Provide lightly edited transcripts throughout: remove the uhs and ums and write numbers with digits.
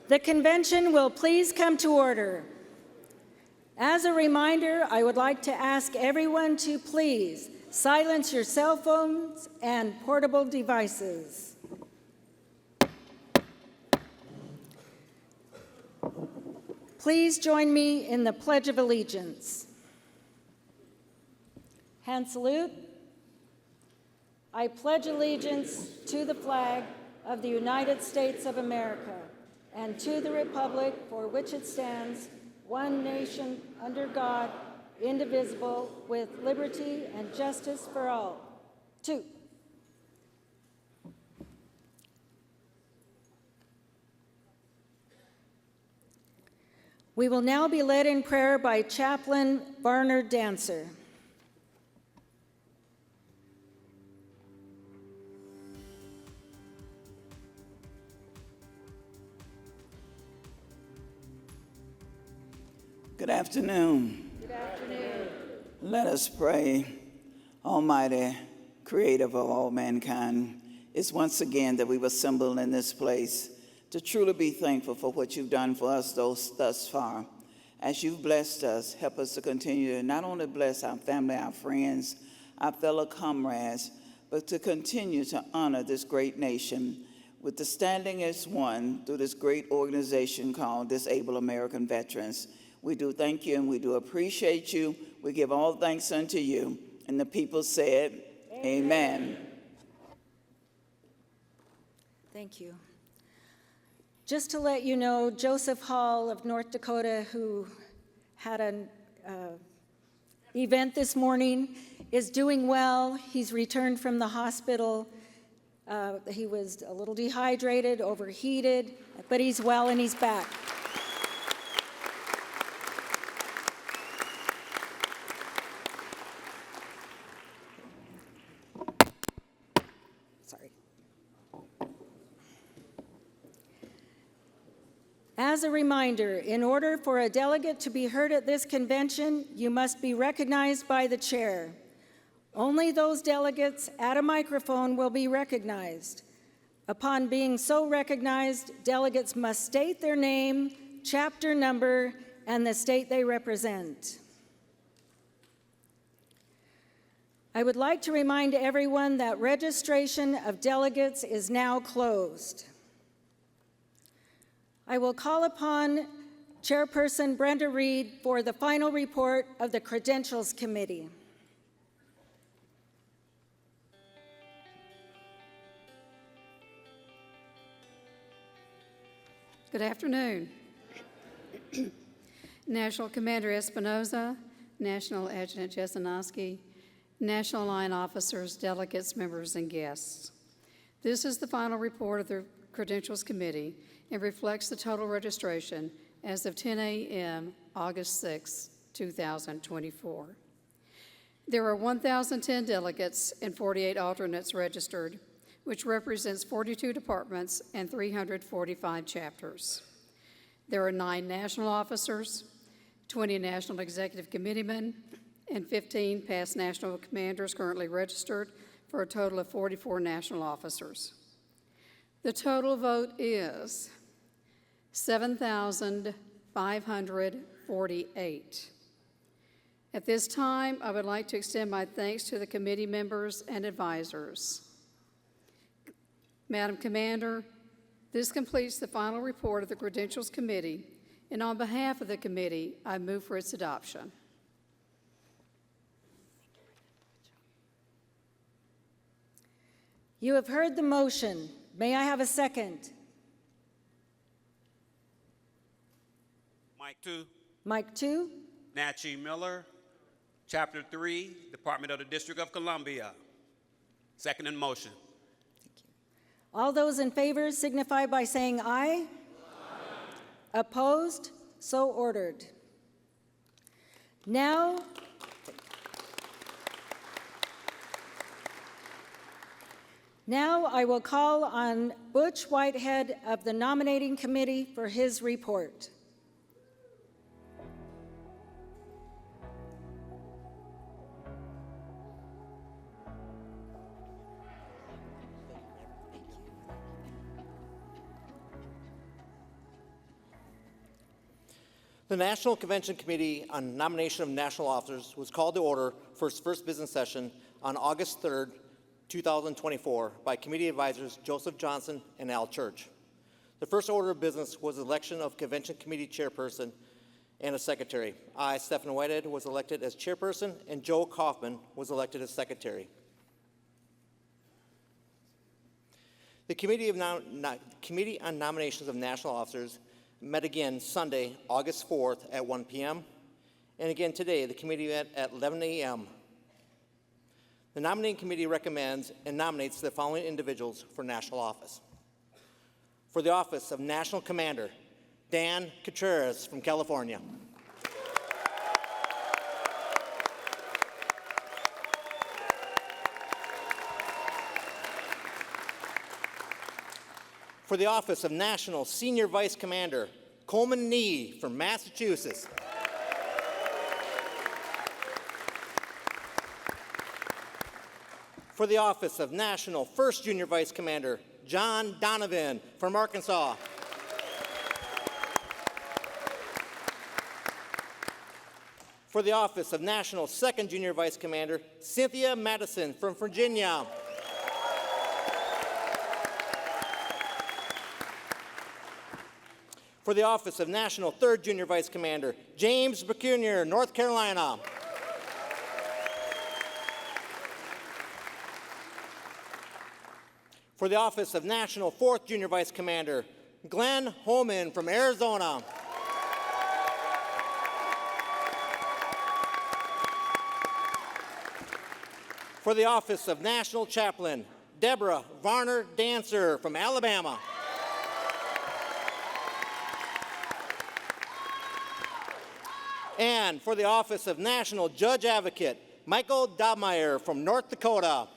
The convention will please come to order. As a reminder, I would like to ask everyone to please silence your cell phones and portable devices. Please join me in the Pledge of Allegiance. Hand salute. I pledge allegiance to the flag of the United States of America and to the republic for which it stands, one nation, under God, indivisible, with liberty and justice for all. 2. We will now be led in prayer by Chaplain Barnard Dancer. Good afternoon. Good afternoon. Let us pray. Almighty, creator of all mankind, it's once again that we've assembled in this place to truly be thankful for what you've done for us thus far. As you've blessed us, help us to continue to not only bless our family, our friends, our fellow comrades, but to continue to honor this great nation with the standing as one through this great organization called Disabled American Veterans. We do thank you and we do appreciate you. We give all thanks unto you. And the people said, Amen. Thank you. Just to let you know, Joseph Hall of North Dakota, who had an event this morning, is doing well. He's returned from the hospital. He was a little dehydrated, overheated, but he's well and he's back. As a reminder, in order for a delegate to be heard at this convention, you must be recognized by the chair. Only those delegates at a microphone will be recognized. Upon being so recognized, delegates must state their name, chapter number, and the state they represent. I would like to remind everyone that registration of delegates is now closed. I will call upon Chairperson Brenda Reed for the final report of the Credentials Committee. Good afternoon. National Commander Espinoza, National Adjutant Jesinoski, National Line Officers, delegates, members, and guests. This is the final report of the Credentials Committee and reflects the total registration as of 10 a.m. August 6, 2024. There are 1,010 delegates and 48 alternates registered, which represents 42 departments and 345 chapters. There are 9 national officers, 20 national executive committeemen, and 15 past national commanders currently registered, for a total of 44 national officers. The total vote is 7,548. At this time, I would like to extend my thanks to the committee members and advisors. Madam Commander, this completes the final report of the Credentials Committee, and on behalf of the committee, I move for its adoption. You have heard the motion. May I have a second? Mike 2. Mike 2. Natchie Miller, Chapter 3, Department of the District of Columbia. Second in motion. Thank you. All those in favor signify by saying aye. Aye. Opposed? So ordered. Now I will call on Butch Whitehead of the Nominating Committee for his report. The National Convention Committee on Nomination of National Officers was called to order for its first business session on August 3rd, 2024 by committee advisors Joseph Johnson and Al Church. The first order of business was the election of Convention Committee Chairperson and a Secretary. I, Stephen Whitehead, was elected as Chairperson, and Joe Kaufman was elected as Secretary. The Committee on Nominations of National Officers met again Sunday, August 4th at 1 p.m. And again today, the committee met at 11 a.m. The nominating committee recommends and nominates the following individuals for national office. For the office of National Commander, Dan Contreras from California. For the office of National Senior Vice Commander, Coleman Nee from Massachusetts. For the office of National First Junior Vice Commander, John Donovan from Arkansas. For the office of National Second Junior Vice Commander, Cynthia Madison from Virginia. For the office of National Third Junior Vice Commander, James Bacunier, North Carolina. For the office of National Fourth Junior Vice Commander, Glenn Holman from Arizona. For the office of National Chaplain, Deborah Varner Dancer from Alabama. And for the office of National Judge Advocate, Michael Dobmeyer from North Dakota.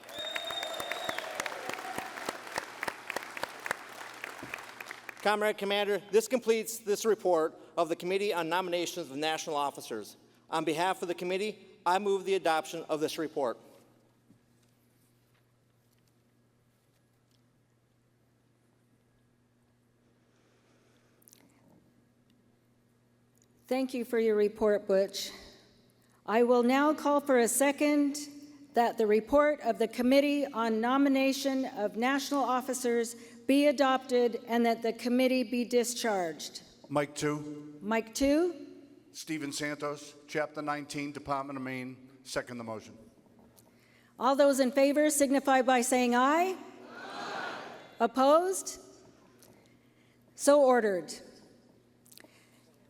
Comrade Commander, this completes this report of the Committee on Nominations of National Officers. On behalf of the committee, I move the adoption of this report. Thank you for your report, Butch. I will now call for a second that the report of the Committee on Nomination of National Officers be adopted and that the committee be discharged. Mike 2. Mike 2. Stephen Santos, Chapter 19, Department of Maine. Second the motion. All those in favor signify by saying aye. Aye. Opposed? So ordered.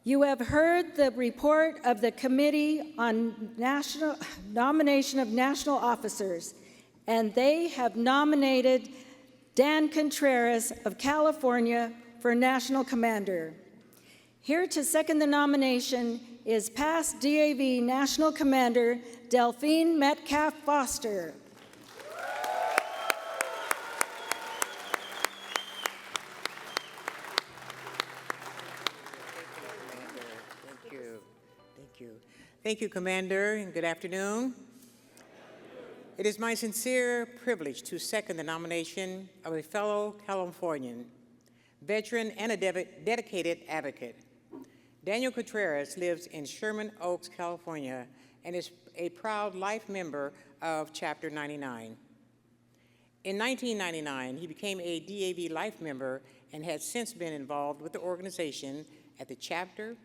You have heard the report of the Committee on Nomination of National Officers, and they have nominated Dan Contreras of California for National Commander. Here to second the nomination is past DAV National Commander Delphine Metcalf Foster. Thank you, Commander, and good afternoon. It is my sincere privilege to second the nomination of a fellow Californian, veteran, and a dedicated advocate. Daniel Contreras lives in Sherman Oaks, California, and is a proud life member of Chapter 99. In 1999, he became a DAV life member and has since been involved with the organization at the chapter,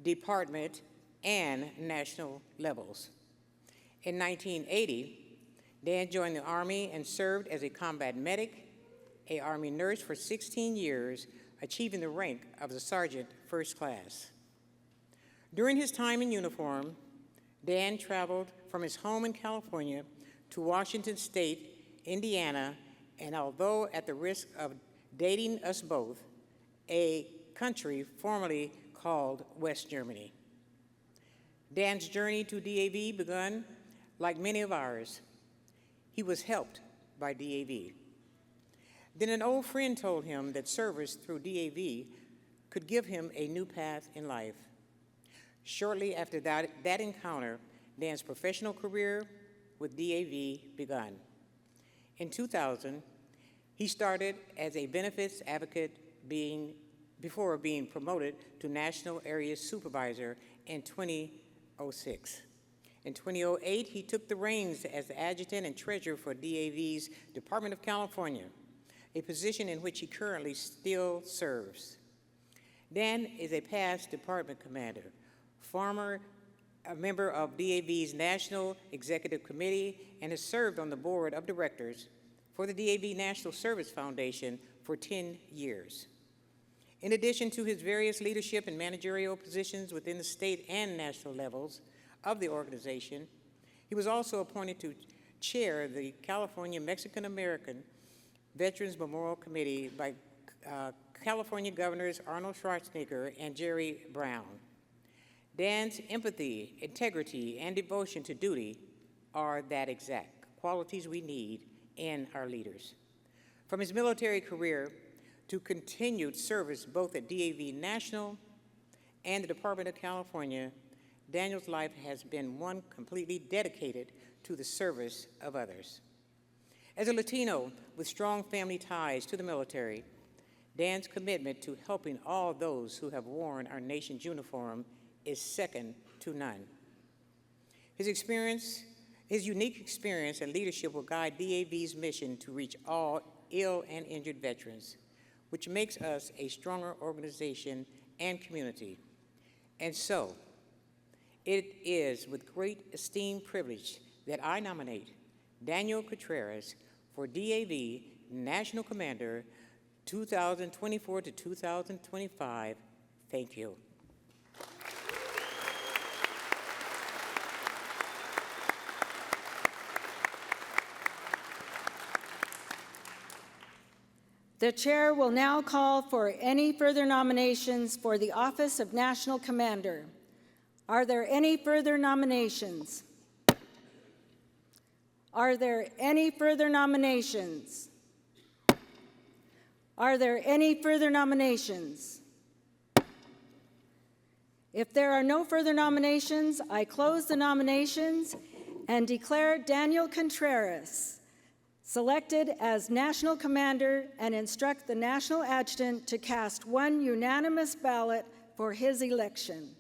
department, and national levels. In 1980, Dan joined the Army and served as a combat medic, an Army nurse for 16 years, achieving the rank of the Sergeant First Class. During his time in uniform, Dan traveled from his home in California to Washington State, Indiana, and although at the risk of dating us both, a country formerly called West Germany. Dan's journey to DAV began like many of ours. He was helped by DAV. Then an old friend told him that service through DAV could give him a new path in life. Shortly after that encounter, Dan's professional career with DAV began. In 2000, he started as a benefits advocate, being before being promoted to National Area Supervisor in 2006. In 2008, he took the reins as the adjutant and treasurer for DAV's Department of California, a position in which he currently still serves. Dan is a past department commander, a member of DAV's National Executive Committee, and has served on the board of directors for the DAV National Service Foundation for 10 years. In addition to his various leadership and managerial positions within the state and national levels of the organization, he was also appointed to chair the California Mexican American Veterans Memorial Committee by California Governors Arnold Schwarzenegger and Jerry Brown. Dan's empathy, integrity, and devotion to duty are that exact qualities we need in our leaders. From his military career to continued service both at DAV National and the Department of California, Daniel's life has been one completely dedicated to the service of others. As a Latino with strong family ties to the military, Dan's commitment to helping all those who have worn our nation's uniform is second to none. His unique experience and leadership will guide DAV's mission to reach all ill and injured veterans, which makes us a stronger organization and community. And so, it is with great esteem and privilege that I nominate Daniel Contreras for DAV National Commander 2024 to 2025. Thank you. The chair will now call for any further nominations for the office of National Commander. Are there any further nominations? Are there any further nominations? Are there any further nominations? If there are no further nominations, I close the nominations and declare Daniel Contreras selected as National Commander and instruct the National Adjutant to cast one unanimous ballot for his election.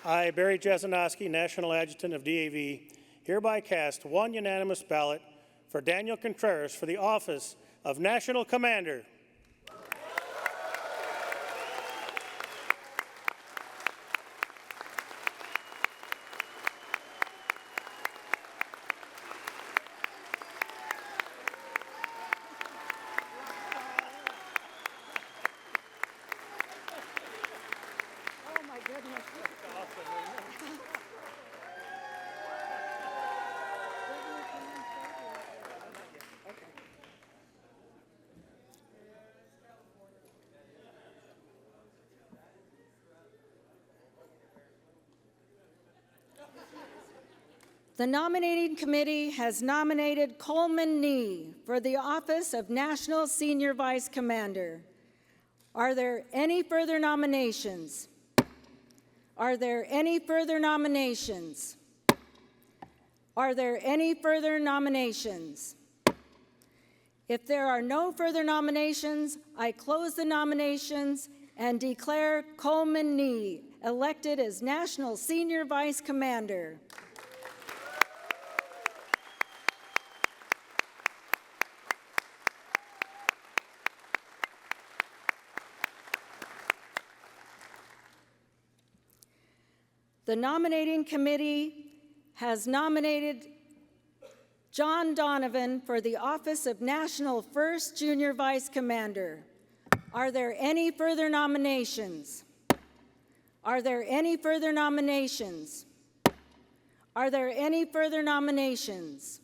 I, Barry Jasanoski, National Adjutant of DAV, hereby cast one unanimous ballot for Daniel Contreras for the office of National Commander. The nominating committee has nominated Coleman Nee for the office of National Senior Vice Commander. Are there any further nominations? Are there any further nominations? Are there any further nominations? If there are no further nominations, I close the nominations and declare Coleman Nee elected as National Senior Vice Commander. The nominating committee has nominated John Donovan for the office of National First Junior Vice Commander. Are there any further nominations? Are there any further nominations? Are there any further nominations?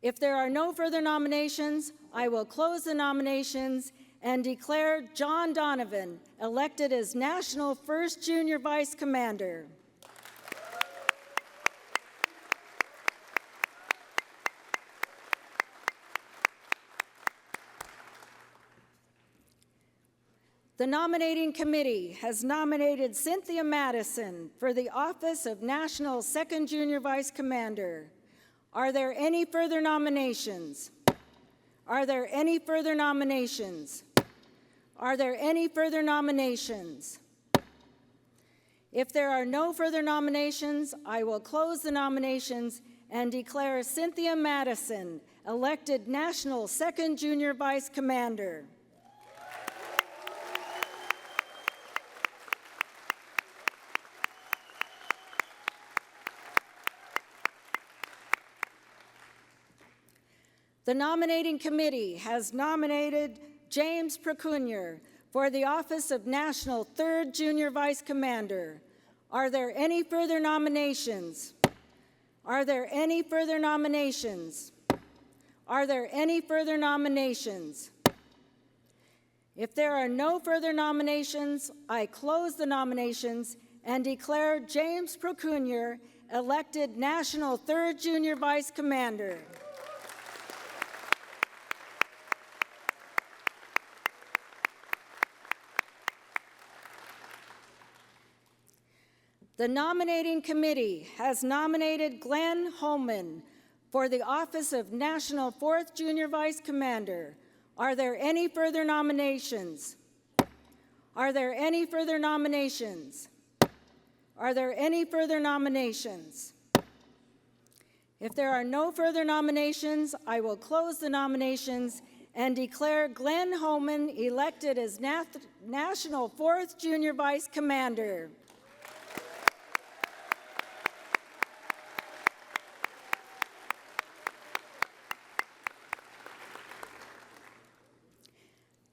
If there are no further nominations, I will close the nominations and declare John Donovan elected as National First Junior Vice Commander. The nominating committee has nominated Cynthia Madison for the office of National Second Junior Vice Commander. Are there any further nominations? Are there any further nominations? Are there any further nominations? If there are no further nominations, I will close the nominations and declare Cynthia Madison elected National 2nd Junior Vice Commander. The nominating committee has nominated James Procunier for the office of National 3rd Junior Vice Commander. Are there any further nominations? Are there any further nominations? Are there any further nominations? If there are no further nominations, I close the nominations and declare James Procunier elected National 3rd Junior Vice Commander. The nominating committee has nominated Glenn Holman for the office of National 4th Junior Vice Commander. Are there any further nominations? Are there any further nominations? Are there any further nominations? If there are no further nominations, I will close the nominations and declare Glenn Holman elected as National 4th Junior Vice Commander.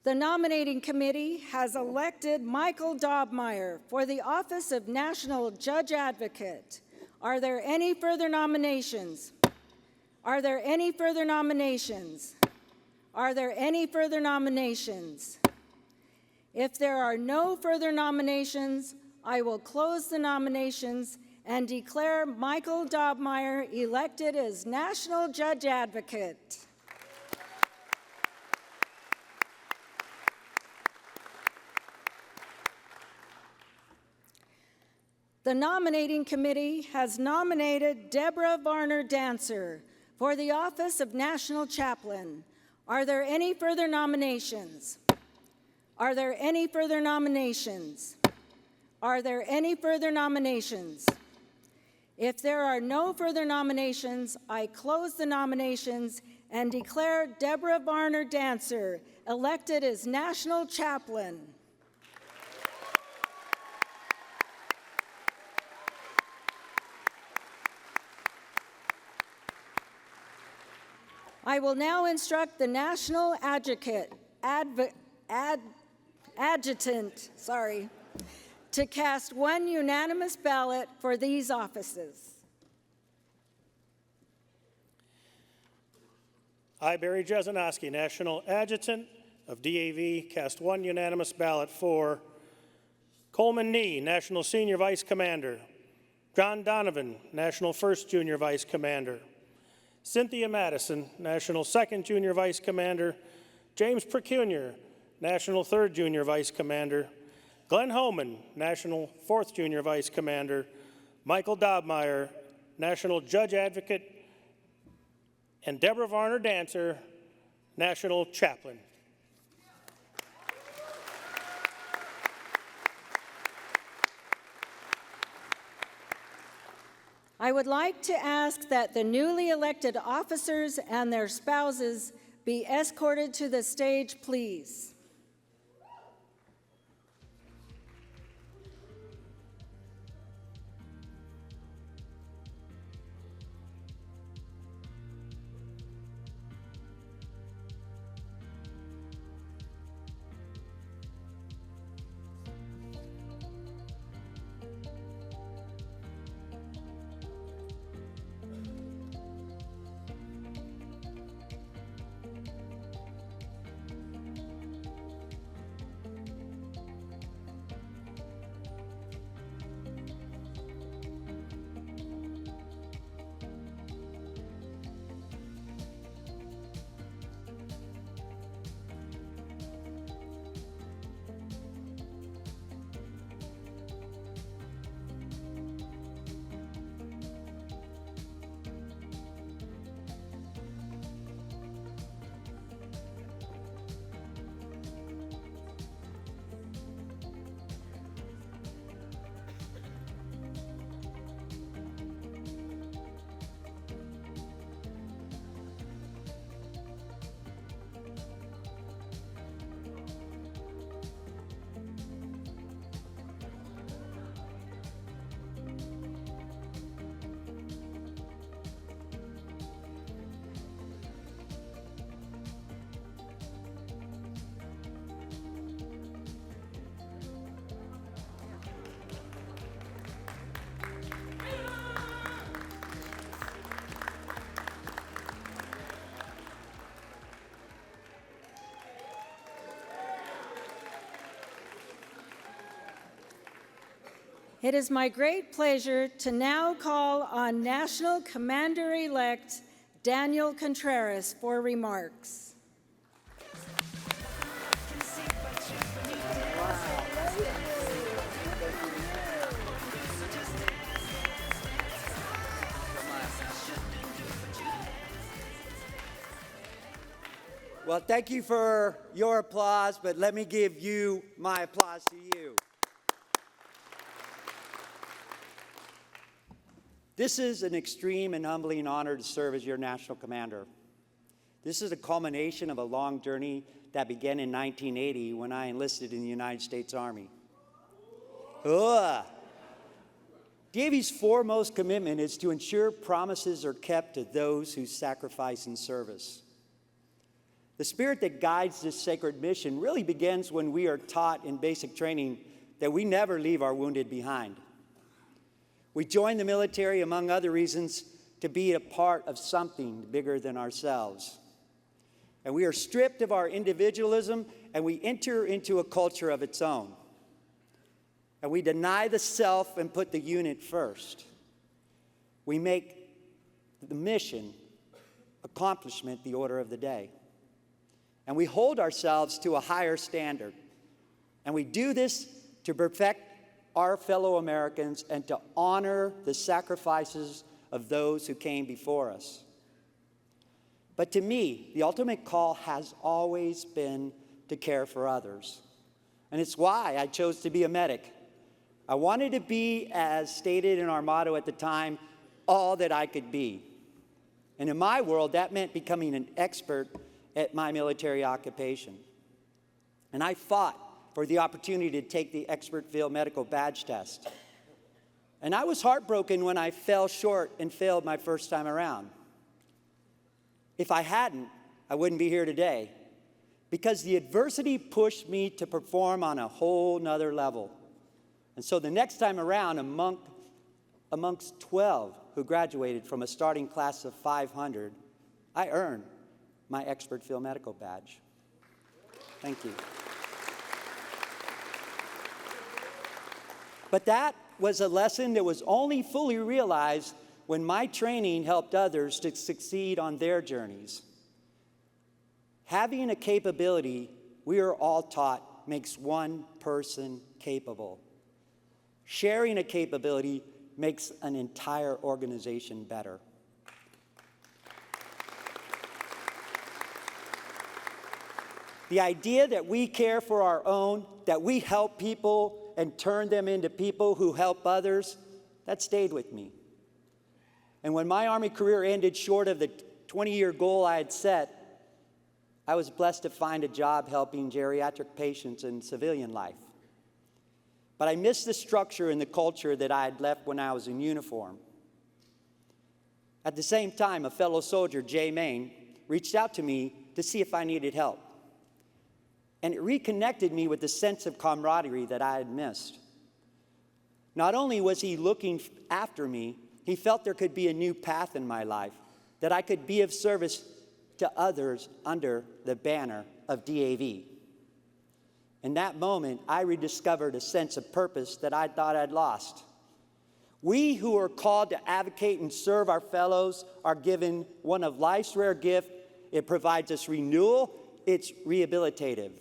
The nominating committee has elected Michael Dobmeyer for the office of National Judge Advocate. Are there any further nominations? Are there any further nominations? Are there any further nominations? If there are no further nominations, I will close the nominations and declare Michael Dobmeyer elected as National Judge Advocate. The nominating committee has nominated Deborah Varner Dancer for the office of National Chaplain. Are there any further nominations? Are there any further nominations? Are there any further nominations? If there are no further nominations, I close the nominations and declare Deborah Varner Dancer elected as National Chaplain. I will now instruct the National Adjutant to cast one unanimous ballot for these offices. I, Barry Jesenowski, National Adjutant of DAV, cast one unanimous ballot for Coleman Nee, National Senior Vice Commander; John Donovan, National 1st Junior Vice Commander; Cynthia Madison, National 2nd Junior Vice Commander; James Procunier, National 3rd Junior Vice Commander; Glenn Holman, National 4th Junior Vice Commander; Michael Dobmeyer, National Judge Advocate; and Deborah Varner Dancer, National Chaplain. I would like to ask that the newly elected officers and their spouses be escorted to the stage, please. It is my great pleasure to now call on National Commander-elect Daniel Contreras for remarks. Well, thank you for your applause, but let me give you my applause to you. This is an extreme and humbling honor to serve as your national commander. This is a culmination of a long journey that began in 1980 when I enlisted in the United States Army. DAV's foremost commitment is to ensure promises are kept to those who sacrifice in service. The spirit that guides this sacred mission really begins when we are taught in basic training that we never leave our wounded behind. We join the military, among other reasons, to be a part of something bigger than ourselves. And we are stripped of our individualism, and we enter into a culture of its own. And we deny the self and put the unit first. We make the mission accomplishment the order of the day. And we hold ourselves to a higher standard. And we do this to perfect our fellow Americans and to honor the sacrifices of those who came before us. But to me, the ultimate call has always been to care for others. And it's why I chose to be a medic. I wanted to be, as stated in our motto at the time, all that I could be. And in my world, that meant becoming an expert at my military occupation. And I fought for the opportunity to take the Expert Field Medical Badge Test. And I was heartbroken when I fell short and failed my first time around. If I hadn't, I wouldn't be here today, because the adversity pushed me to perform on a whole nother level. And so the next time around, amongst 12 who graduated from a starting class of 500, I earned my Expert Field Medical Badge. Thank you. But that was a lesson that was only fully realized when my training helped others to succeed on their journeys. Having a capability we are all taught makes one person capable. Sharing a capability makes an entire organization better. The idea that we care for our own, that we help people and turn them into people who help others, that stayed with me. And when my Army career ended short of the 20-year goal I had set, I was blessed to find a job helping geriatric patients in civilian life. But I missed the structure and the culture that I had left when I was in uniform. At the same time, a fellow soldier, Jay Main, reached out to me to see if I needed help. And it reconnected me with the sense of camaraderie that I had missed. Not only was he looking after me, he felt there could be a new path in my life, that I could be of service to others under the banner of DAV. In that moment, I rediscovered a sense of purpose that I thought I'd lost. We who are called to advocate and serve our fellows are given one of life's rare gifts. It provides us renewal. It's rehabilitative.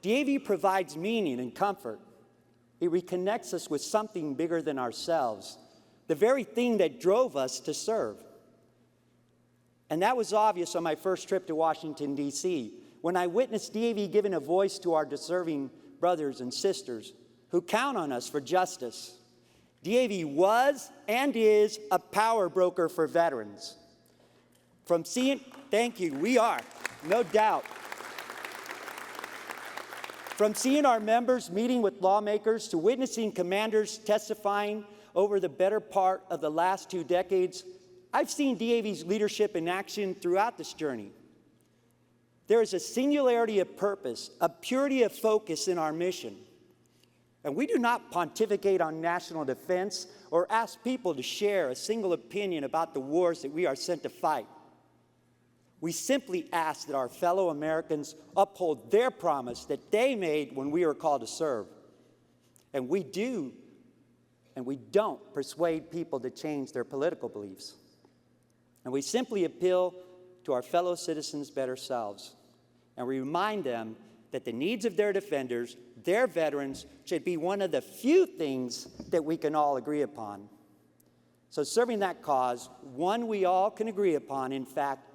DAV provides meaning and comfort. It reconnects us with something bigger than ourselves, the very thing that drove us to serve. And that was obvious on my first trip to Washington, D.C., when I witnessed DAV giving a voice to our deserving brothers and sisters who count on us for justice. DAV was and is a power broker for veterans. Thank you, we are, no doubt. From seeing our members meeting with lawmakers to witnessing commanders testifying over the better part of the last 2 decades, I've seen DAV's leadership in action throughout this journey. There is a singularity of purpose, a purity of focus in our mission. And we do not pontificate on national defense or ask people to share a single opinion about the wars that we are sent to fight. We simply ask that our fellow Americans uphold their promise that they made when we were called to serve. And we do and we don't persuade people to change their political beliefs. And we simply appeal to our fellow citizens' better selves, and we remind them that the needs of their defenders, their veterans, should be one of the few things that we can all agree upon. So serving that cause, one we all can agree upon, in fact,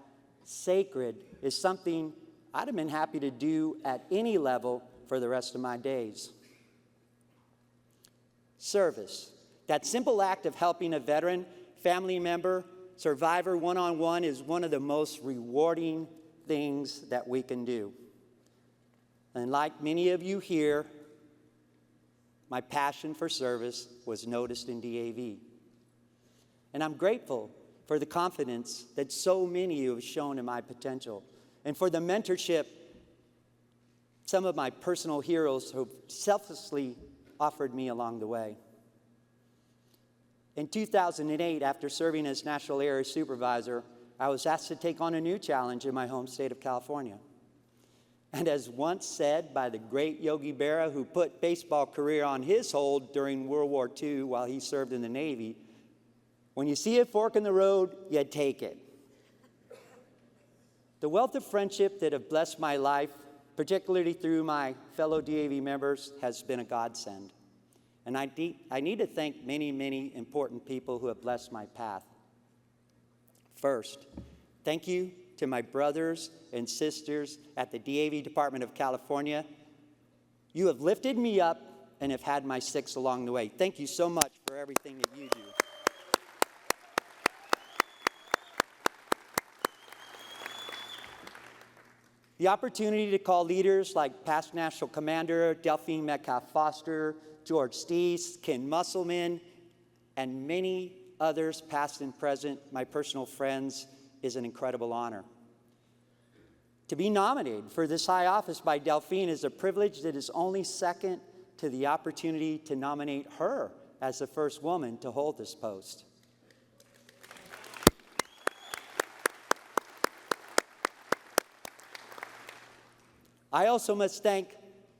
sacred, is something I'd have been happy to do at any level for the rest of my days. Service, that simple act of helping a veteran, family member, survivor one-on-one, is one of the most rewarding things that we can do. And like many of you here, my passion for service was noticed in DAV. And I'm grateful for the confidence that so many of you have shown in my potential, and for the mentorship some of my personal heroes have selflessly offered me along the way. In 2008, after serving as National Area Supervisor, I was asked to take on a new challenge in my home state of California. And as once said by the great Yogi Berra, who put baseball career on his hold during World War II while he served in the Navy, when you see a fork in the road, you take it. The wealth of friendship that have blessed my life, particularly through my fellow DAV members, has been a godsend. And I need to thank many, many important people who have blessed my path. First, thank you to my brothers and sisters at the DAV Department of California. You have lifted me up and have had my six along the way. Thank you so much for everything that you do. The opportunity to call leaders like past National Commander Delphine Metcalf Foster, George Steese, Ken Musselman, and many others, past and present, my personal friends, is an incredible honor. To be nominated for this high office by Delphine is a privilege that is only second to the opportunity to nominate her as the first woman to hold this post. I also must thank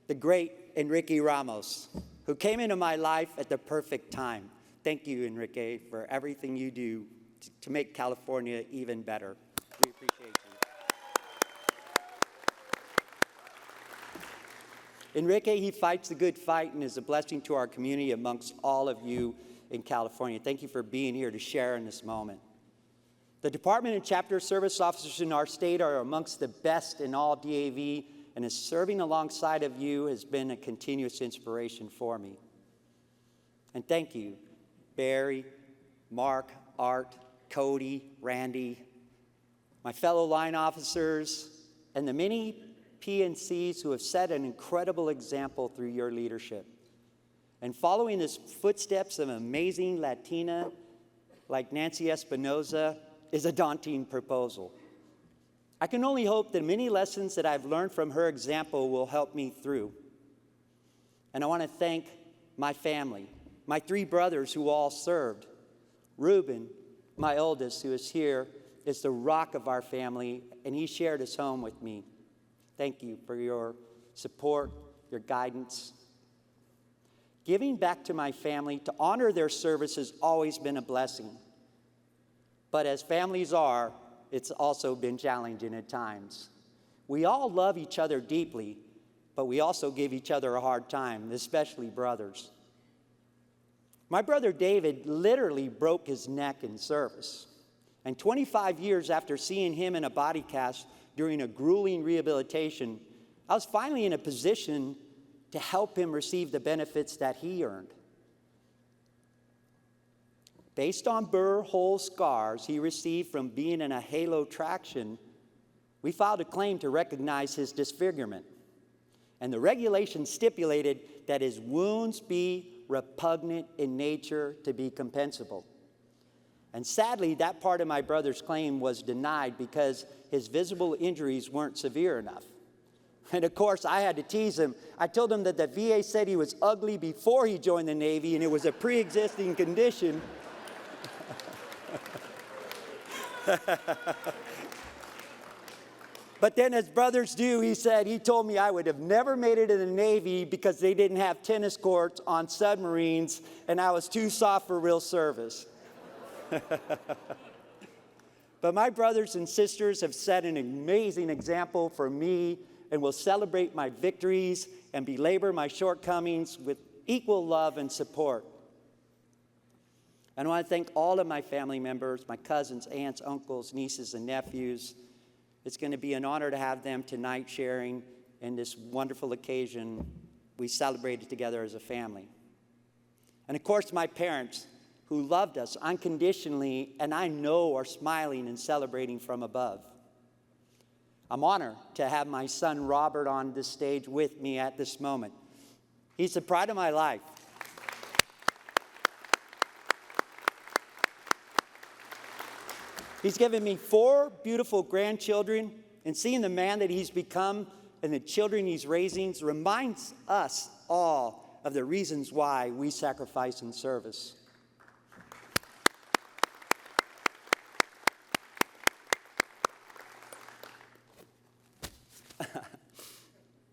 the great Enrique Ramos, who came into my life at the perfect time. Thank you, Enrique, for everything you do to make California even better. We appreciate you. Enrique, he fights the good fight and is a blessing to our community amongst all of you in California. Thank you for being here to share in this moment. The Department and Chapter Service officers in our state are amongst the best in all DAV, and as serving alongside of you has been a continuous inspiration for me. And thank you, Barry, Mark, Art, Cody, Randy, my fellow line officers, and the many PNCs who have set an incredible example through your leadership. And following the footsteps of an amazing Latina like Nancy Espinoza is a daunting proposal. I can only hope that many lessons that I've learned from her example will help me through. And I want to thank my family, my three brothers who all served. Reuben, my oldest, who is here, is the rock of our family, and he shared his home with me. Thank you for your support, your guidance. Giving back to my family to honor their service has always been a blessing. But as families are, it's also been challenging at times. We all love each other deeply, but we also give each other a hard time, especially brothers. My brother David literally broke his neck in service. And 25 years after seeing him in a body cast during a grueling rehabilitation, I was finally in a position to help him receive the benefits that he earned. Based on burr hole scars he received from being in a halo traction, we filed a claim to recognize his disfigurement. And the regulation stipulated that his wounds be repugnant in nature to be compensable. And sadly, that part of my brother's claim was denied because his visible injuries weren't severe enough. And of course, I had to tease him. I told him that the VA said he was ugly before he joined the Navy and it was a pre-existing condition. But then, as brothers do, he told me I would have never made it in the Navy because they didn't have tennis courts on submarines, and I was too soft for real service. But my brothers and sisters have set an amazing example for me and will celebrate my victories and belabor my shortcomings with equal love and support. And I want to thank all of my family members, my cousins, aunts, uncles, nieces, and nephews. It's going to be an honor to have them tonight sharing in this wonderful occasion we celebrated together as a family. And of course, my parents, who loved us unconditionally and I know are smiling and celebrating from above. I'm honored to have my son Robert on this stage with me at this moment. He's the pride of my life. He's given me 4 beautiful grandchildren, and seeing the man that he's become and the children he's raising reminds us all of the reasons why we sacrifice in service.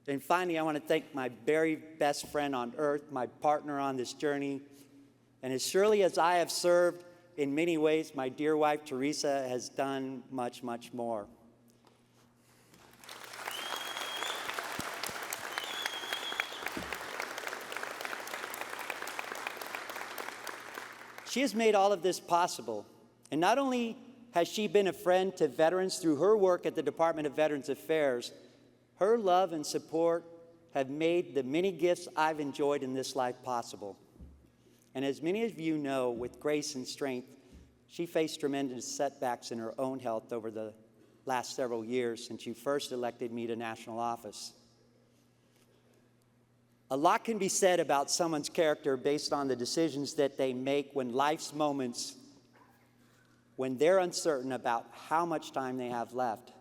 And finally, I want to thank my very best friend on earth, my partner on this journey. And as surely as I have served in many ways, my dear wife, Teresa, has done much, much more. She has made all of this possible. And not only has she been a friend to veterans through her work at the Department of Veterans Affairs, her love and support have made the many gifts I've enjoyed in this life possible. And as many of you know, with grace and strength, she faced tremendous setbacks in her own health over the last several years since you first elected me to national office. A lot can be said about someone's character based on the decisions that they make when life's moments, when they're uncertain about how much time they have left.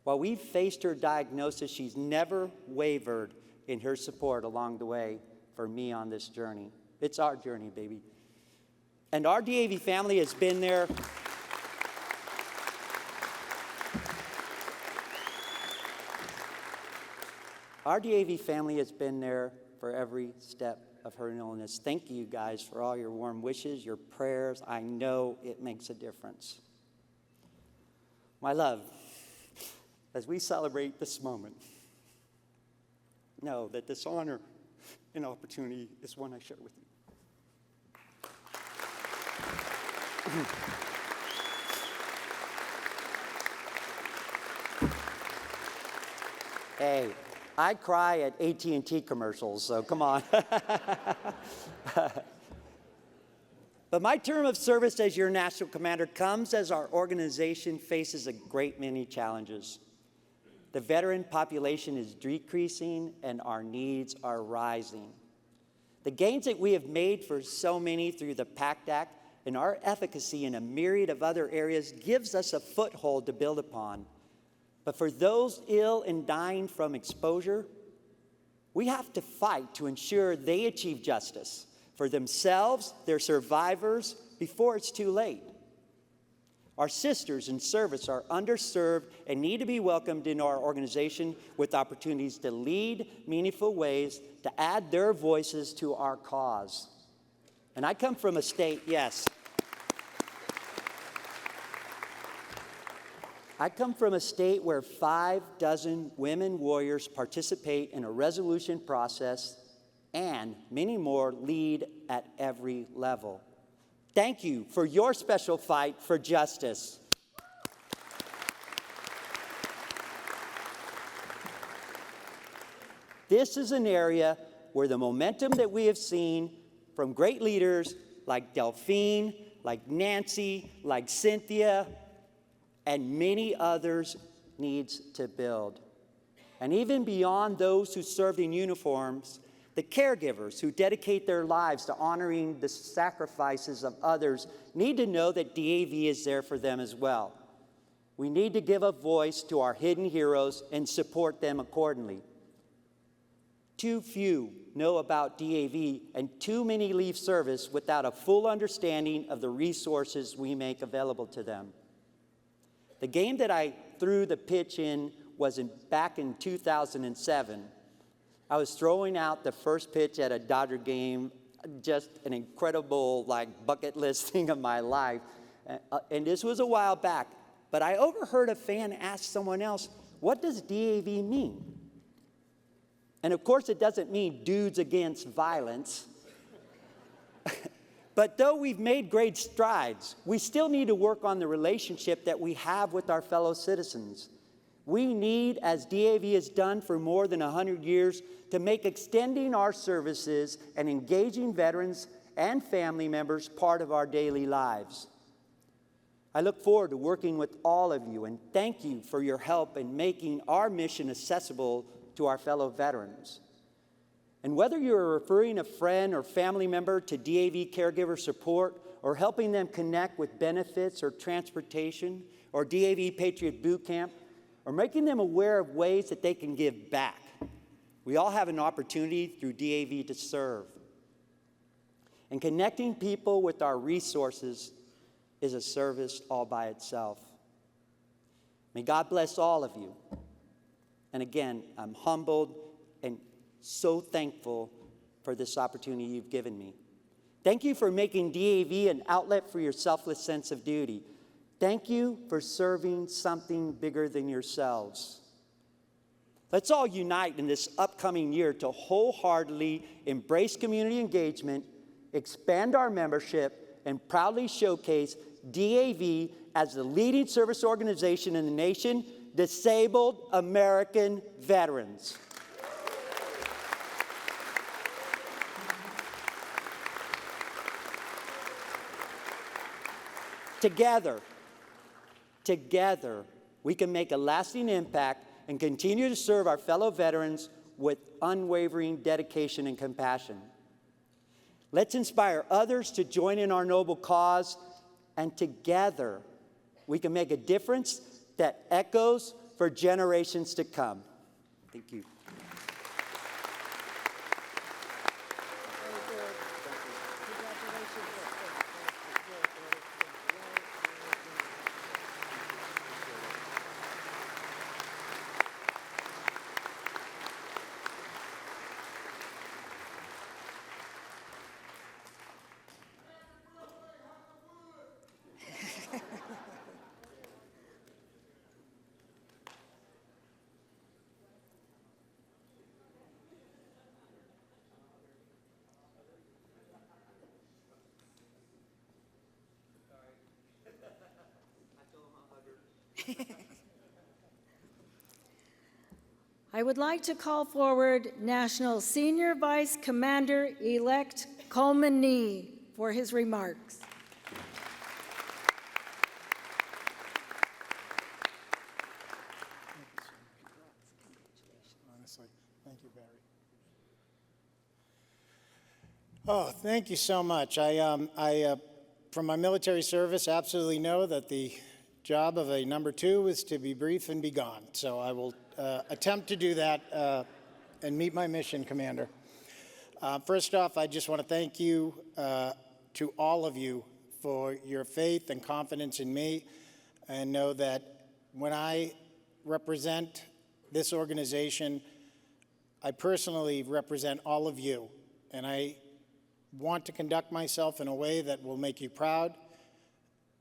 While we've faced her diagnosis, she's never wavered in her support along the way for me on this journey. It's our journey, baby. And our DAV family has been there. Our DAV family has been there for every step of her illness. Thank you guys for all your warm wishes, your prayers. I know it makes a difference. My love, as we celebrate this moment, know that this honor and opportunity is one I share with you. Hey, I cry at AT&T commercials, so come on. But my term of service as your national commander comes as our organization faces a great many challenges. The veteran population is decreasing and our needs are rising. The gains that we have made for so many through the PACT Act and our efficacy in a myriad of other areas gives us a foothold to build upon. But for those ill and dying from exposure, we have to fight to ensure they achieve justice for themselves, their survivors, before it's too late. Our sisters in service are underserved and need to be welcomed into our organization with opportunities to lead meaningful ways, to add their voices to our cause. And I come from a state, yes. I come from a state where 6 women warriors participate in a resolution process and many more lead at every level. Thank you for your special fight for justice. This is an area where the momentum that we have seen from great leaders like Delphine, like Nancy, like Cynthia, and many others needs to build. And even beyond those who served in uniforms, the caregivers who dedicate their lives to honoring the sacrifices of others need to know that DAV is there for them as well. We need to give a voice to our hidden heroes and support them accordingly. Too few know about DAV, and too many leave service without a full understanding of the resources we make available to them. The game that I threw the pitch in was back in 2007. I was throwing out the first pitch at a Dodger game, just an incredible bucket list thing of my life. And this was a while back, but I overheard a fan ask someone else, what does DAV mean? And of course it doesn't mean Dudes Against Violence. But though we've made great strides, we still need to work on the relationship that we have with our fellow citizens. We need, as DAV has done for more than 100 years, to make extending our services and engaging veterans and family members part of our daily lives. I look forward to working with all of you, and thank you for your help in making our mission accessible to our fellow veterans. And whether you're referring a friend or family member to DAV Caregiver Support, or helping them connect with benefits or transportation, or DAV Patriot Boot Camp, or making them aware of ways that they can give back, we all have an opportunity through DAV to serve. And connecting people with our resources is a service all by itself. May God bless all of you. And again, I'm humbled and so thankful for this opportunity you've given me. Thank you for making DAV an outlet for your selfless sense of duty. Thank you for serving something bigger than yourselves. Let's all unite in this upcoming year to wholeheartedly embrace community engagement, expand our membership, and proudly showcase DAV as the leading service organization in the nation, Disabled American Veterans. Together, we can make a lasting impact and continue to serve our fellow veterans with unwavering dedication and compassion. Let's inspire others to join in our noble cause, and together we can make a difference that echoes for generations to come. Thank you. I would like to call forward National Senior Vice Commander-elect Coleman Nee for his remarks. Honestly, thank you, Barry. Oh, thank you so much. From my military service, absolutely know that the job of a number two is to be brief and be gone. So I will attempt to do that and meet my mission, Commander. First off, I just want to thank you to all of you for your faith and confidence in me, and know that when I represent this organization, I personally represent all of you, and I want to conduct myself in a way that will make you proud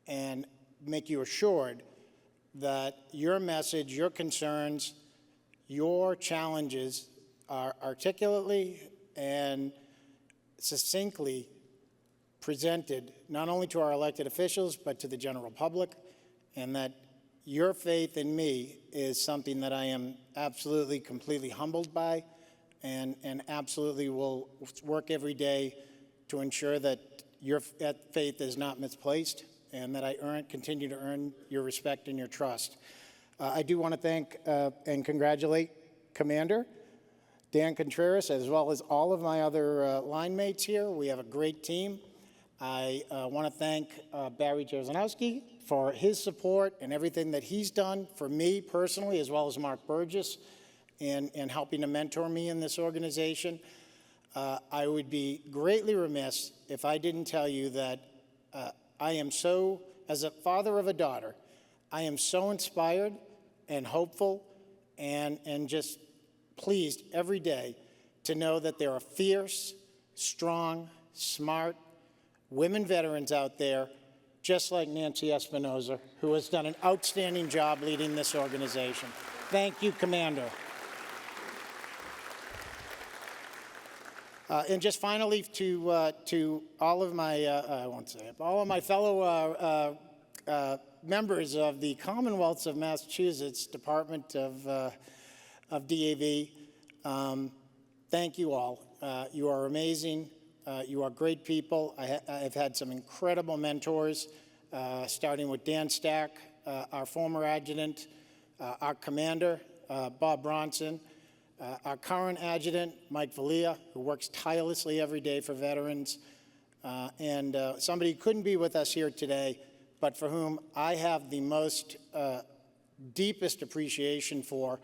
and make you assured that your message, your concerns, your challenges are articulately and succinctly presented not only to our elected officials but to the general public, and that your faith in me is something that I am absolutely, completely humbled by, and absolutely will work every day to ensure that that faith is not misplaced, and that I continue to earn your respect and your trust. I do want to thank and congratulate Commander Dan Contreras, as well as all of my other line mates here. We have a great team. I want to thank Barry Jerzanowski for his support and everything that he's done for me personally, as well as Mark Burgess in helping to mentor me in this organization. I would be greatly remiss if I didn't tell you that I am so, as a father of a daughter, I am so inspired and hopeful and just pleased every day to know that there are fierce, strong, smart women veterans out there, just like Nancy Espinoza, who has done an outstanding job leading this organization. Thank you, Commander. And just finally, to all of my, I won't say it, all of my fellow members of the Commonwealths of Massachusetts Department of DAV, thank you all. You are amazing. You are great people. I've had some incredible mentors, starting with Dan Stack, our former adjutant, our commander, Bob Bronson, our current adjutant, Mike Valia, who works tirelessly every day for veterans, and somebody who couldn't be with us here today, but for whom I have the most deepest appreciation for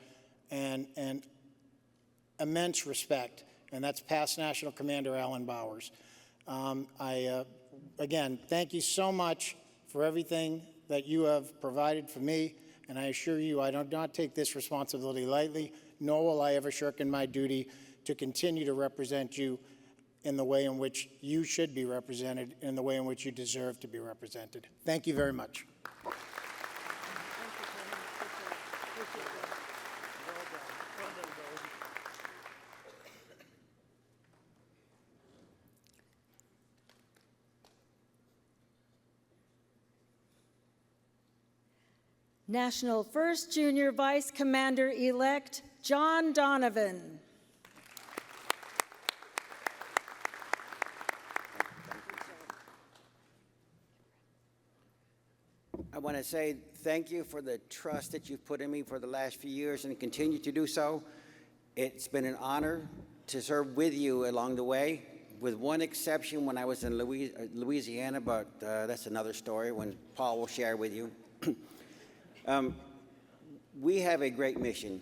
and immense respect, and that's past National Commander Alan Bowers. Again, thank you so much for everything that you have provided for me, and I assure you I do not take this responsibility lightly, nor will I ever shirk in my duty to continue to represent you in the way in which you should be represented, in the way in which you deserve to be represented. Thank you very much. National First Junior Vice Commander-elect John Donovan. I want to say thank you for the trust that you've put in me for the last few years and continue to do so. It's been an honor to serve with you along the way, with one exception when I was in Louisiana, but that's another story when Paul will share with you. We have a great mission,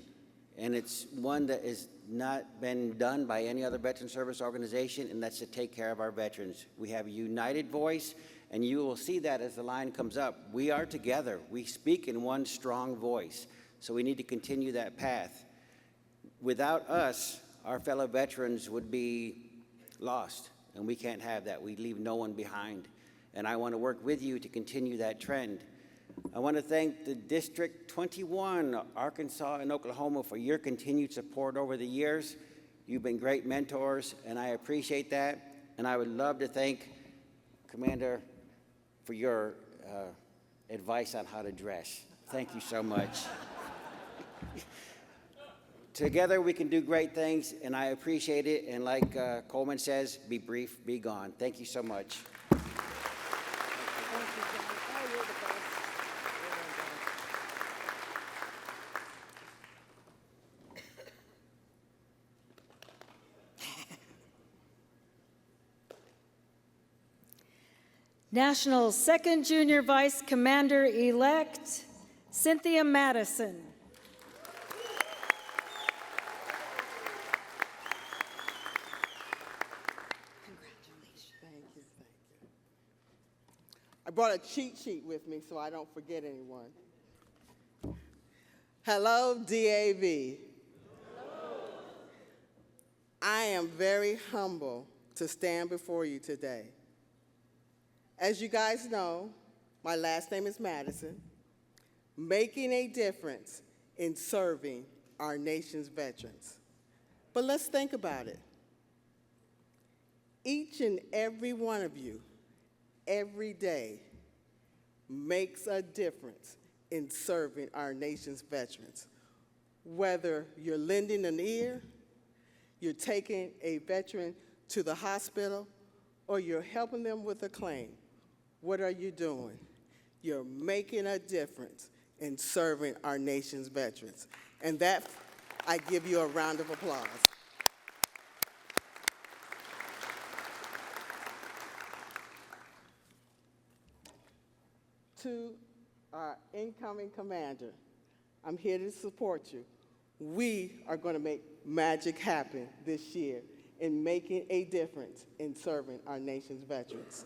and it's one that has not been done by any other veteran service organization, and that's to take care of our veterans. We have a united voice, and you will see that as the line comes up. We are together. We speak in one strong voice, so we need to continue that path. Without us, our fellow veterans would be lost, and we can't have that. We leave no one behind, and I want to work with you to continue that trend. I want to thank the District 21, Arkansas and Oklahoma, for your continued support over the years. You've been great mentors, and I appreciate that. And I would love to thank Commander for your advice on how to dress. Thank you so much. Together we can do great things, and I appreciate it. And like Coleman says, be brief, be gone. Thank you so much. National Second Junior Vice Commander-elect Cynthia Madison. Thank you. I brought a cheat sheet with me so I don't forget anyone. Hello, DAV. Hello. I am very humble to stand before you today. As you guys know, my last name is Madison, making a difference in serving our nation's veterans. But let's think about it. Each and every one of you, every day, makes a difference in serving our nation's veterans. Whether you're lending an ear, you're taking a veteran to the hospital, or you're helping them with a claim, what are you doing? You're making a difference in serving our nation's veterans. And that, I give you a round of applause. To our incoming commander, I'm here to support you. We are going to make magic happen this year in making a difference in serving our nation's veterans.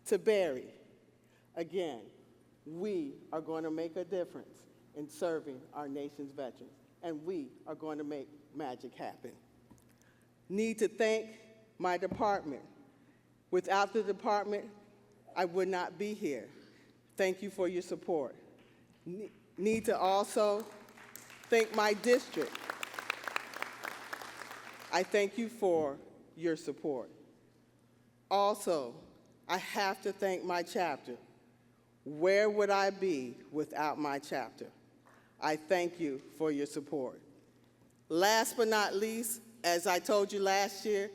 To Barry, again, we are going to make a difference in serving our nation's veterans, and we are going to make magic happen. Need to thank my department. Without the department, I would not be here. Thank you for your support. Need to also thank my district. I thank you for your support. Also, I have to thank my chapter. Where would I be without my chapter? I thank you for your support. Last but not least, as I told you last year,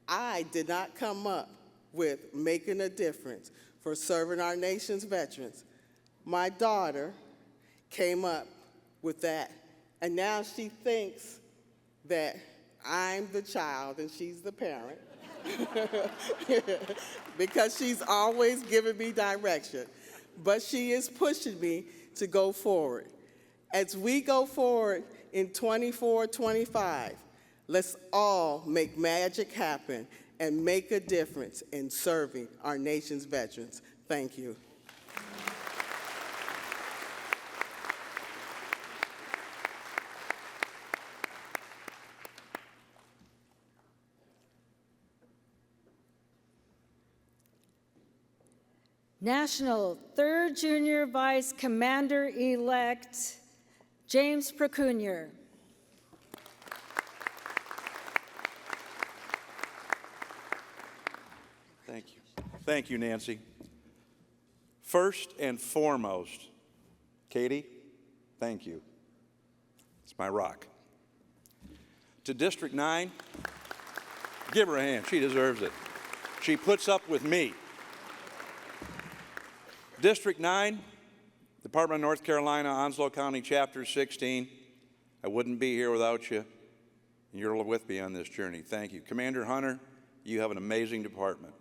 I did not come up with making a difference for serving our nation's veterans. My daughter came up with that, and now she thinks that I'm the child and she's the parent because she's always giving me direction. But she is pushing me to go forward. As we go forward in 24-25, let's all make magic happen and make a difference in serving our nation's veterans. Thank you. National 3rd Junior Vice Commander-elect James Procunier. Thank you. Thank you, Nancy. First and foremost, Katie, thank you. It's my rock. To District 9, give her a hand. She deserves it. She puts up with me. District 9, Department of North Carolina, Onslow County, Chapter 16. I wouldn't be here without you. You're with me on this journey. Thank you. Commander Hunter, you have an amazing department.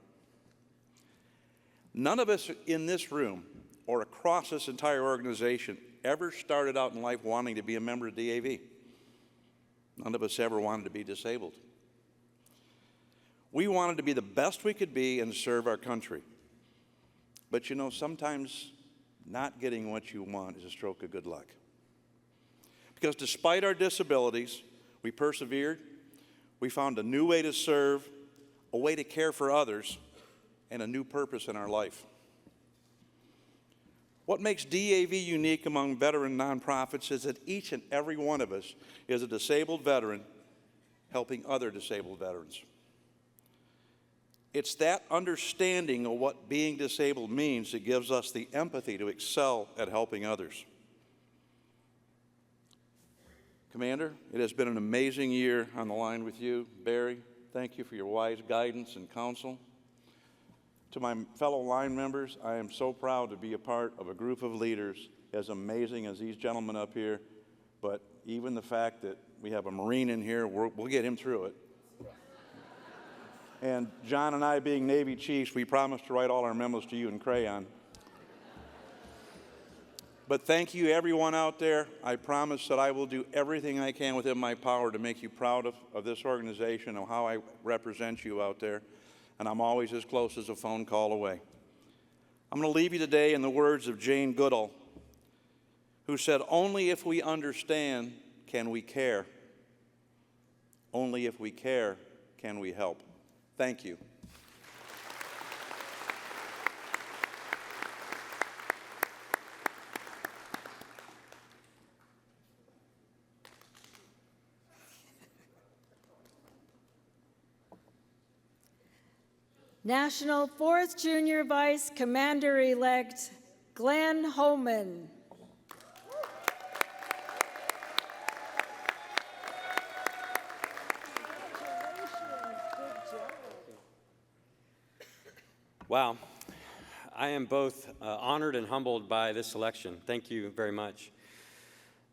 None of us in this room or across this entire organization ever started out in life wanting to be a member of DAV. None of us ever wanted to be disabled. We wanted to be the best we could be and serve our country. But you know, sometimes not getting what you want is a stroke of good luck. Because despite our disabilities, we persevered, we found a new way to serve, a way to care for others, and a new purpose in our life. What makes DAV unique among veteran nonprofits is that each and every one of us is a disabled veteran helping other disabled veterans. It's that understanding of what being disabled means that gives us the empathy to excel at helping others. Commander, it has been an amazing year on the line with you. Barry, thank you for your wise guidance and counsel. To my fellow line members, I am so proud to be a part of a group of leaders as amazing as these gentlemen up here, but even the fact that we have a Marine in here, we'll get him through it. And John and I, being Navy chiefs, we promised to write all our memos to you in crayon. But thank you, everyone out there. I promise that I will do everything I can within my power to make you proud of this organization and how I represent you out there. And I'm always as close as a phone call away. I'm going to leave you today in the words of Jane Goodall, who said, "Only if we understand can we care. Only if we care can we help." Thank you. National 4th Junior Vice Commander-elect Glenn Holman. Wow. I am both honored and humbled by this selection. Thank you very much.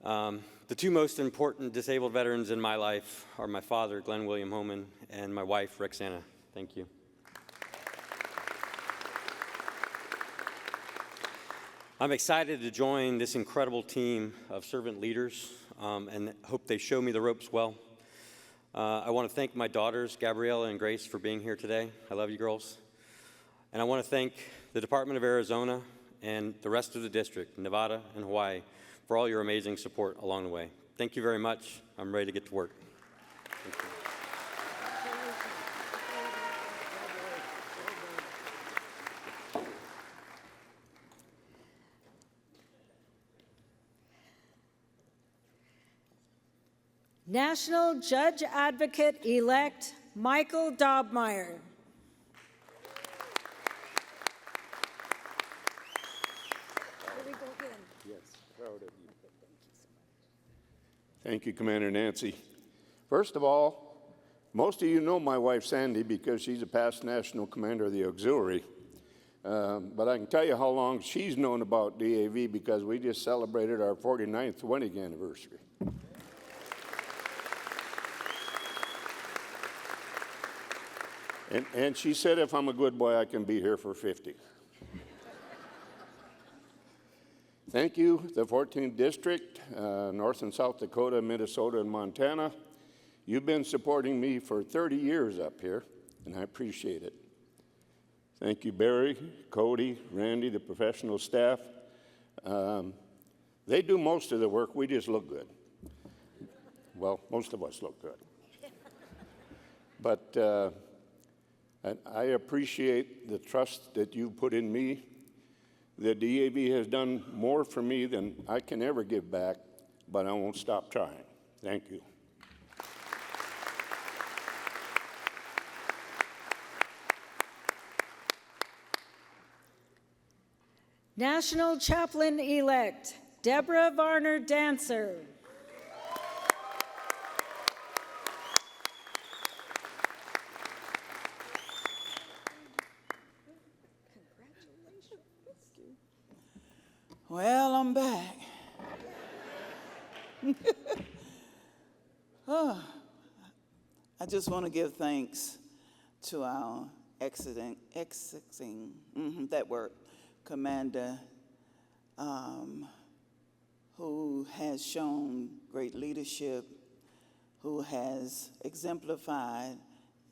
The two most important disabled veterans in my life are my father, Glenn William Holman, and my wife, Rexanna. Thank you. I'm excited to join this incredible team of servant leaders and hope they show me the ropes well. I want to thank my daughters, Gabriella and Grace, for being here today. I love you girls. And I want to thank the Department of Arizona and the rest of the district, Nevada and Hawaii, for all your amazing support along the way. Thank you very much. I'm ready to get to work. Thank you. National Judge Advocate-elect Michael Dobmeyer. Thank you, Commander Nancy. First of all, most of you know my wife Sandy because she's a past national commander of the auxiliary. But I can tell you how long she's known about DAV because we just celebrated our 49th wedding anniversary. And she said if I'm a good boy, I can be here for 50. Thank you, the 14th District, North and South Dakota, Minnesota, and Montana. You've been supporting me for 30 years up here, and I appreciate it. Thank you, Barry, Cody, Randy, the professional staff. They do most of the work. We just look good. Well, most of us look good. But I appreciate the trust that you put in me. The DAV has done more for me than I can ever give back, but I won't stop trying. Thank you. National Chaplain-elect Deborah Varner Dancer. Well, I'm back. I just want to give thanks to our Commander, who has shown great leadership, who has exemplified,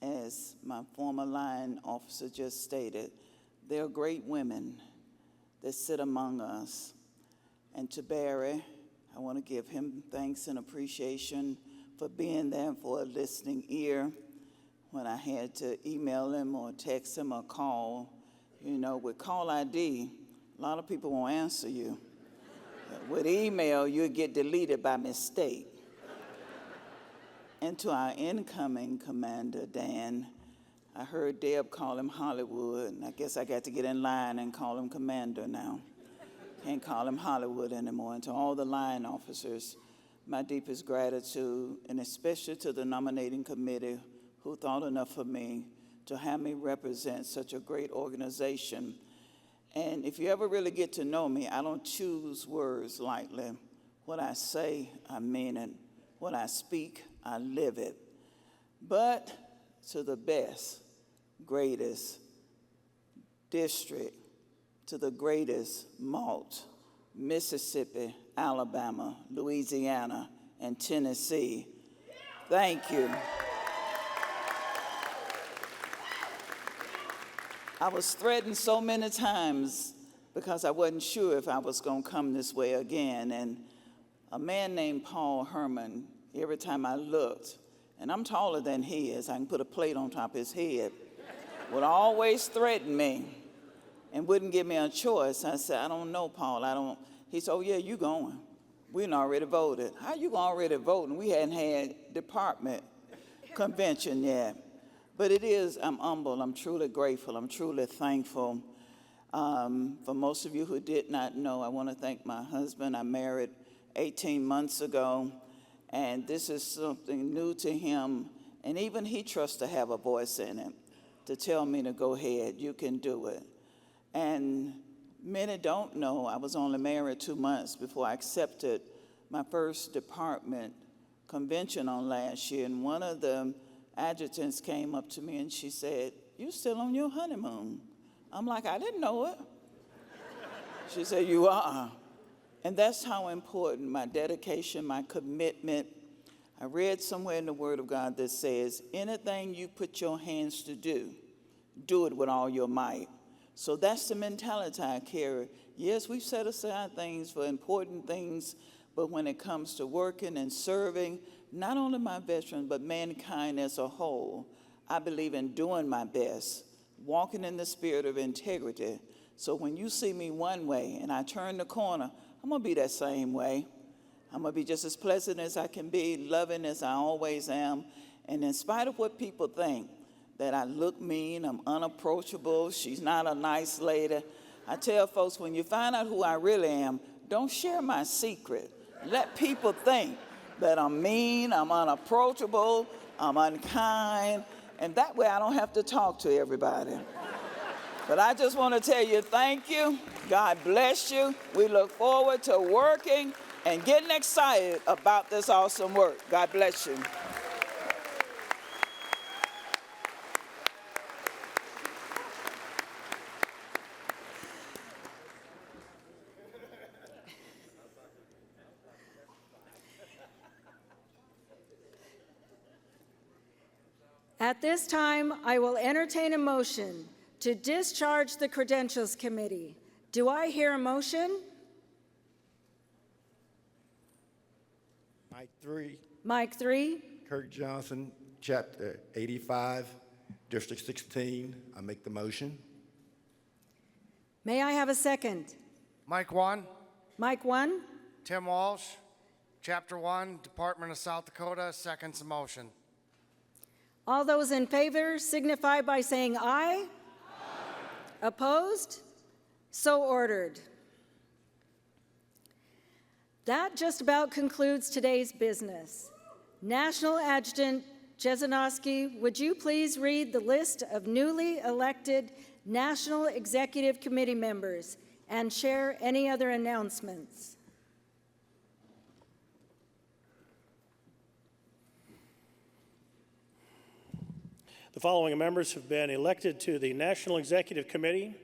as my former line officer just stated, there are great women that sit among us. And to Barry, I want to give him thanks and appreciation for being there for a listening ear when I had to email him or text him or call. You know, with call ID, a lot of people won't answer you. With email, you'll get deleted by mistake. And to our incoming commander, Dan, I heard Deb call him Hollywood, and I guess I got to get in line and call him Commander now. Can't call him Hollywood anymore. And to all the line officers, my deepest gratitude, and especially to the nominating committee who thought enough of me to have me represent such a great organization. And if you ever really get to know me, I don't choose words lightly. What I say, I mean it. What I speak, I live it. But to the best, greatest district, to the greatest malt, Mississippi, Alabama, Louisiana, and Tennessee, thank you. I was threatened so many times because I wasn't sure if I was going to come this way again. And a man named Paul Herman, every time I looked, and I'm taller than he is, I can put a plate on top of his head, would always threaten me and wouldn't give me a choice. I said, I don't know, Paul, I don't. He said, oh yeah, you going. We done already voted. How you gonna already vote? And we hadn't had department convention yet. But it is, I'm humble, I'm truly grateful, I'm truly thankful. For most of you who did not know, I want to thank my husband. I married 18 months ago, and this is something new to him, and even he trusts to have a voice in it, to tell me to go ahead, you can do it. And many don't know, I was only married 2 months before I accepted my first department convention on last year, and one of the adjutants came up to me and she said, you still on your honeymoon? I'm like, I didn't know it. She said, you are. And that's how important my dedication, my commitment. I read somewhere in the Word of God that says, anything you put your hands to do, do it with all your might. So that's the mentality I carry Yes, we've set aside things for important things, but when it comes to working and serving, not only my veterans, but mankind as a whole, I believe in doing my best, walking in the spirit of integrity. So when you see me one way and I turn the corner, I'm going to be that same way. I'm going to be just as pleasant as I can be, loving as I always am. And in spite of what people think, that I look mean, I'm unapproachable, she's not a nice lady, I tell folks, when you find out who I really am, don't share my secret. Let people think that I'm mean, I'm unapproachable, I'm unkind, and that way I don't have to talk to everybody. But I just want to tell you thank you. God bless you. We look forward to working and getting excited about this awesome work. God bless you. At this time, I will entertain a motion to discharge the Credentials Committee. Do I hear a motion? Mike 3, Mike 3. Kirk Johnson, Chapter 85, District 16. I make the motion. May I have a second? Mike 1, Mike 1. Tim Walsh, Chapter 1, Department of South Dakota, seconds the motion. All those in favor signify by saying aye. Aye. Opposed? So ordered. That just about concludes today's business. National Adjutant Jesenowski, would you please read the list of newly elected National Executive Committee members and share any other announcements? The following members have been elected to the National Executive Committee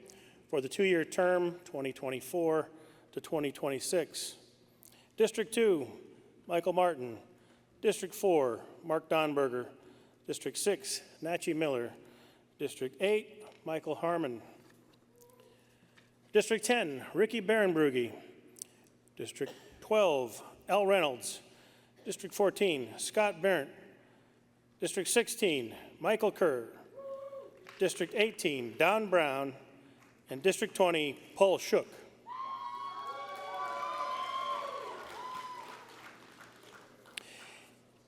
for the two-year term, 2024 to 2026. District 2, Michael Martin. District 4, Mark Donberger. District 6, Nachi Miller. District 8, Michael Harmon. District 10, Ricky Barenbrugge. District 12, Al Reynolds. District 14, Scott Barrett. District 16, Michael Kerr. District 18, Don Brown. And District 20, Paul Shook.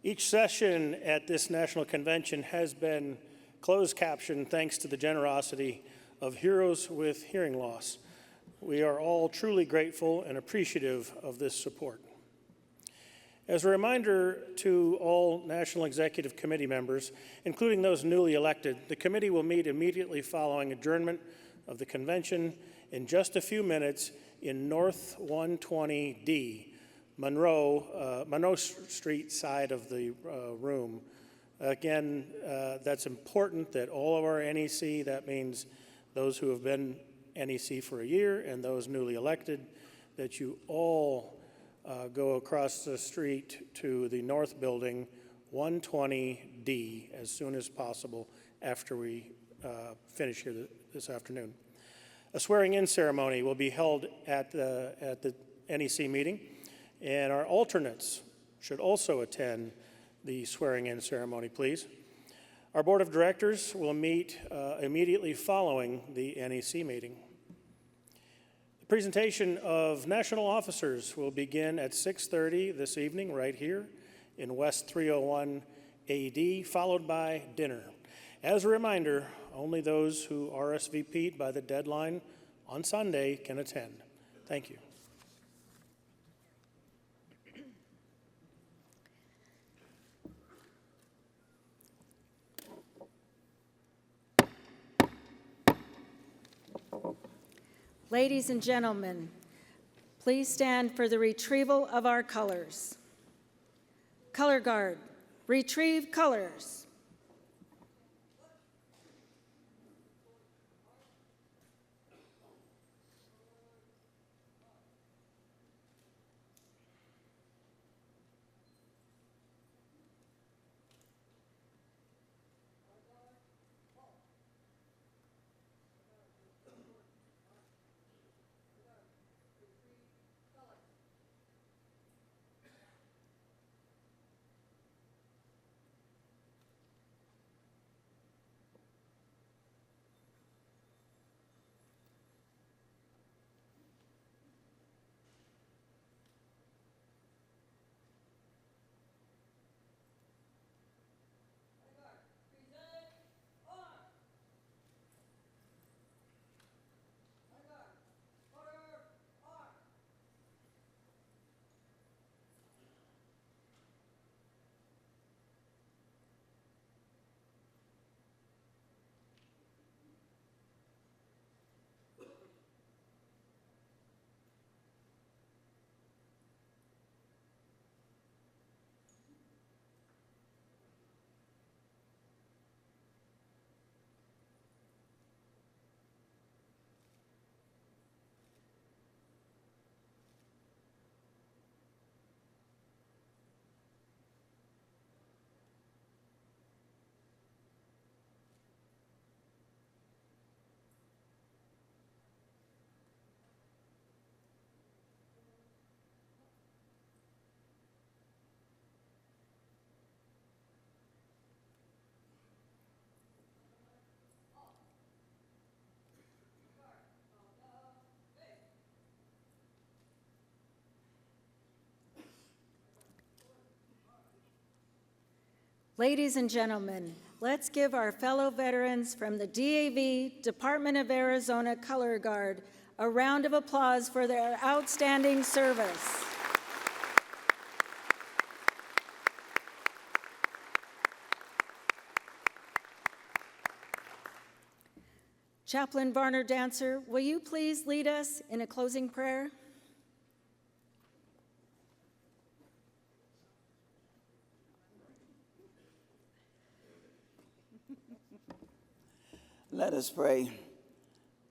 Each session at this national convention has been closed captioned thanks to the generosity of heroes with hearing loss. We are all truly grateful and appreciative of this support. As a reminder to all National Executive Committee members, including those newly elected, the committee will meet immediately following adjournment of the convention in just a few minutes in North 120D, Monroe Street side of the room. Again, that's important that all of our NEC, that means those who have been NEC for a year and those newly elected, that you all go across the street to the North Building, 120D, as soon as possible after we finish here this afternoon. A swearing-in ceremony will be held at the NEC meeting, and our alternates should also attend the swearing-in ceremony, please. Our Board of Directors will meet immediately following the NEC meeting. The presentation of national officers will begin at 6:30 this evening right here in West 301 AD, followed by dinner. As a reminder, only those who RSVP'd by the deadline on Sunday can attend. Thank you. Ladies and gentlemen, please stand for the retrieval of our colors. Color Guard, retrieve colors. Ladies and gentlemen, let's give our fellow veterans from the DAV Department of Arizona Color Guard a round of applause for their outstanding service. Chaplain Varner Dancer, will you please lead us in a closing prayer? Let us pray.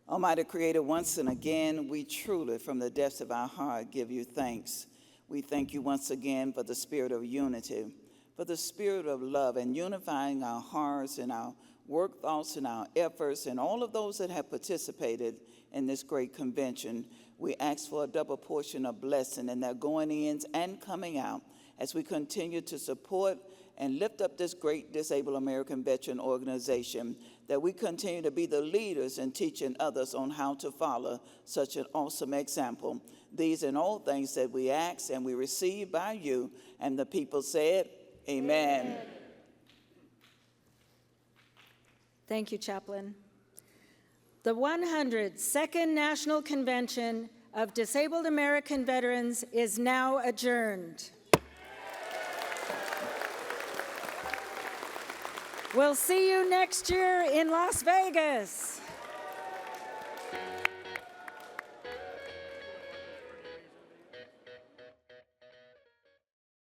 Almighty Creator, once and again, we truly, from the depths of our heart, give you thanks. We thank you once again for the spirit of unity, for the spirit of love and unifying our hearts and our work thoughts and our efforts and all of those that have participated in this great convention. We ask for a double portion of blessing in their going ins and coming out as we continue to support and lift up this great disabled American veteran organization, that we continue to be the leaders in teaching others on how to follow such an awesome example. These and all things that we ask and we receive by you, and the people said, amen. Amen. Thank you, Chaplain. The 102nd National Convention of Disabled American Veterans is now adjourned. We'll see you next year in Las Vegas.